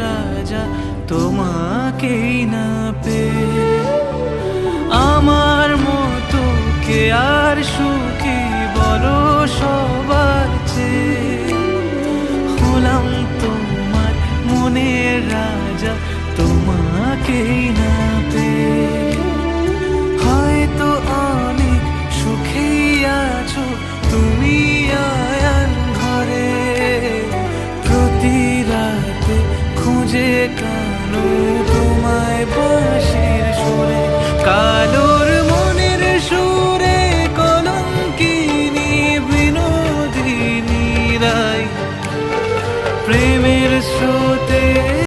রাজা তোমাকেই না পেয়ে। আমার মতো কে আর সুখী বলো সবার চেয়ে, হলাম তোমার মনের রাজা তোমাকেই না পেয়ে। হয়তো অনেক সুখেই আছো তুমি আয়ান ঘরে, প্রতি রাতে খুঁজে কানো